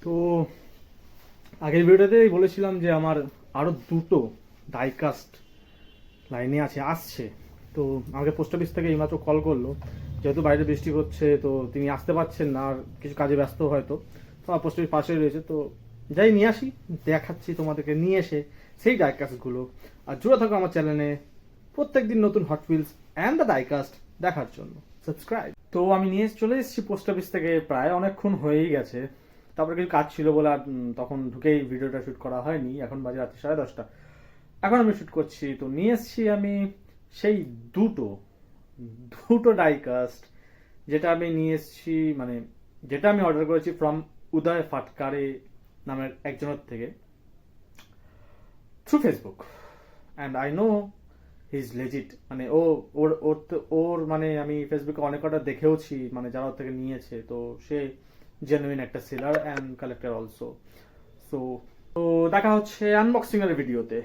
তো আগের ভিডিওতেই বলেছিলাম যে আমার আরও দুটো ডাইকাস্ট লাইনে আসছে। তো আমাকে পোস্ট অফিস থেকে এইমাত্র কল করলো, যেহেতু বাইরে বৃষ্টি হচ্ছে তো তিনি আসতে পারছেন না, আর কিছু কাজে ব্যস্ত হয়তো। তো আমার পোস্ট অফিস পাশে রয়েছে, তো যাই নিয়ে আসি, দেখাচ্ছি তোমাদেরকে নিয়ে এসে সেই ডাইকাস্টগুলো। আর জুড়ে থাকো আমার চ্যানেলে প্রত্যেকদিন নতুন Hot Wheels and the diecast দেখার জন্য। সাবস্ক্রাইব। তো আমি নিয়ে চলে এসেছি পোস্ট অফিস থেকে, প্রায় অনেকক্ষণ হয়েই গেছে। তারপরে কিছু কাজ ছিল বলে আর তখন ঢুকেই ভিডিওটা শ্যুট করা হয়নি। এখন বাজে রাত্রি 10:30। এখন আমি শ্যুট করছি। তো নিয়ে এসেছি আমি সেই দুটো দুটো ডাইকাস্ট, যেটা আমি নিয়ে এসেছি, মানে যেটা আমি অর্ডার করেছি ফ্রম উদয় ফাটকারে নামের একজনের থেকে, through Facebook. And I know he is legit, মানে ওর মানে আমি ফেসবুকে অনেক কটা দেখেওছি, মানে যারা ওর থেকে নিয়েছে, তো সে জেনুইন একটা seller and collector also. So তো দেখা হচ্ছে আনবক্সিং এর ভিডিওতে।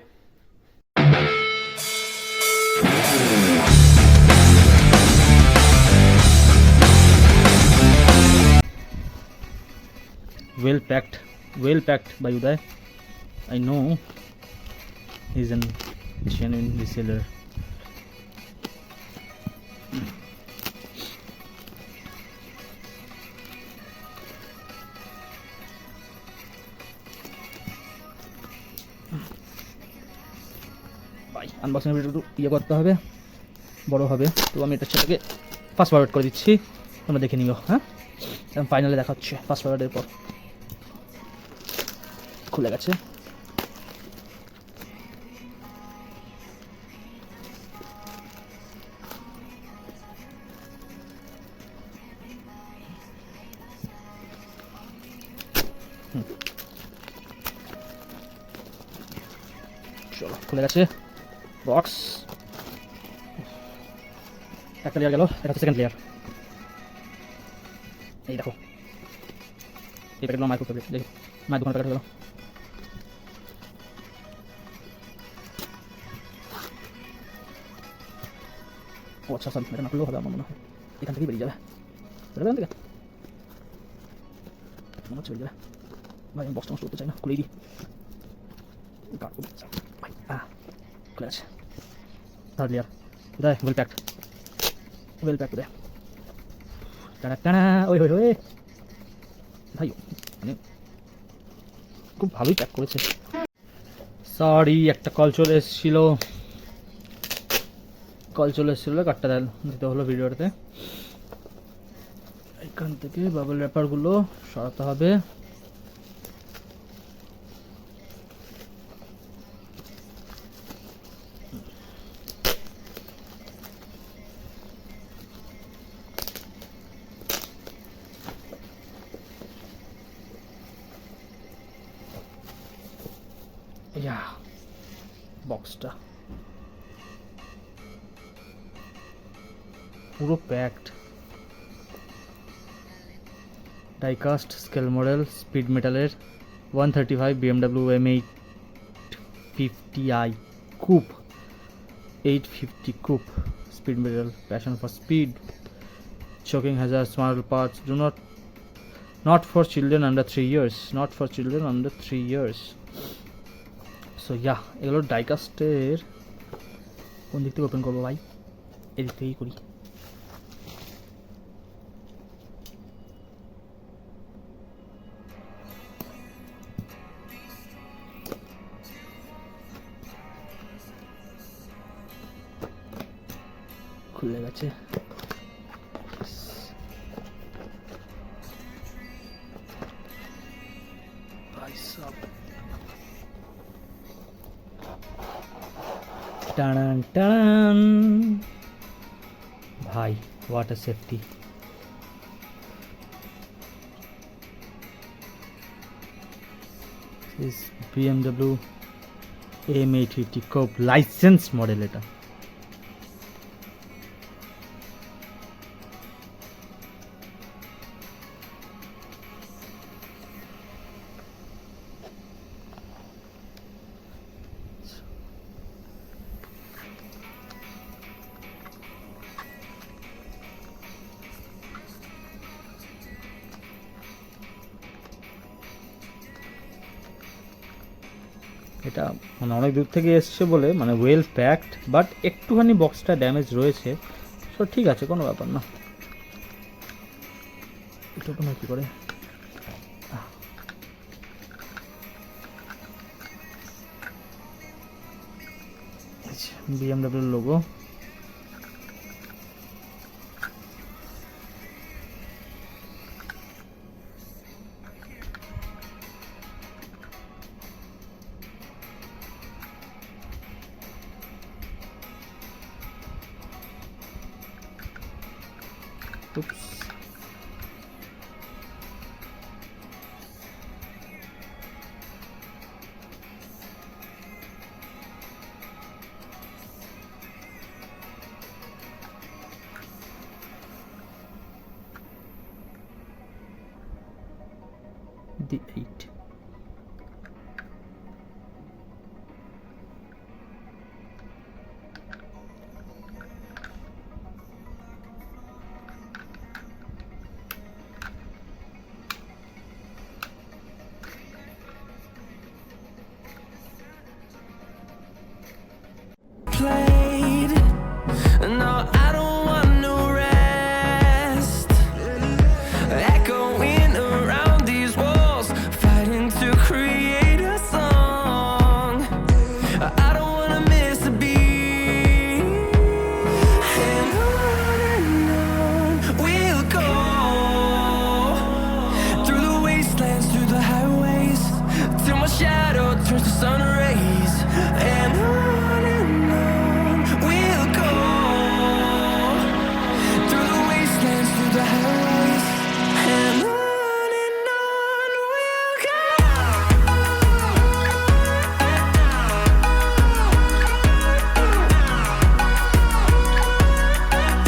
Well packed by Uday. I know he's a genuine reseller. ভাই আনবক্সিং ভিডিও একটু করতে হবে, বড় হবে। তো আমি এটা সেটাকে ফাস্ট ফরওয়ার্ড করে দিচ্ছি, তোমরা দেখে নিও। হ্যাঁ, ফাইনালে দেখা হচ্ছে। ফাস্ট ফরওয়ার্ডের পর খুলে গেছে। চলো, খুলে গেছে বক্স। একটা লেয়ার গেল, এটা হচ্ছে সেকেন্ড লেয়ার। এই দেখো, এই প্যাকেটগুলো মায়ের করতে দেখি, মায়ের দোকানের প্যাকেট গেল। ও আচ্ছা, সরি, এটা না করলেও হবে আমার মনে হয়। এখান থেকেই বেরিয়ে যাবে, বেরোবে এখান থেকে, মনে হচ্ছে বেরিয়ে যাবে। ভাই আমি বক্সটা নষ্ট করতে চাই না, খুলেই দিই। ভাই খুলে গেছে। Third layer. কোথায়? ওয়েল প্যাকড কোথায়? টানা টানা, ওই ভাই, মানে খুব ভালোই প্যাক করেছে। সরি, একটা কল চলে এসেছিল, কার্ডটা দিতে হলো ভিডিওতে। এখান থেকে বাবল র্যাপারগুলো সরাতে হবে। বক্সটা পুরো packed. Diecast scale model speed মেটালের 135 BMW M850i coupe, 850 coupe speed metal, passion for speed, choking hazard, small parts, do not for children under 3 years, so এগুলো ডাইকাস্টের। কোন দিক থেকে ওপেন করবো ভাই? এদিক থেকেই করি। খুলে গেছে। টানান টানান, ভাই water safety. BMW M850 coupe licence model এটা। এটা মানে অনেক দূর থেকে এসছে বলে মানে ওয়েল প্যাকড, বাট একটুখানি বক্সটা ড্যামেজ রয়েছে। সো ঠিক আছে, কোনো ব্যাপার না। এটা কোনো কী করে বিএমডাব্লিউর লোগো। Oops. The 8.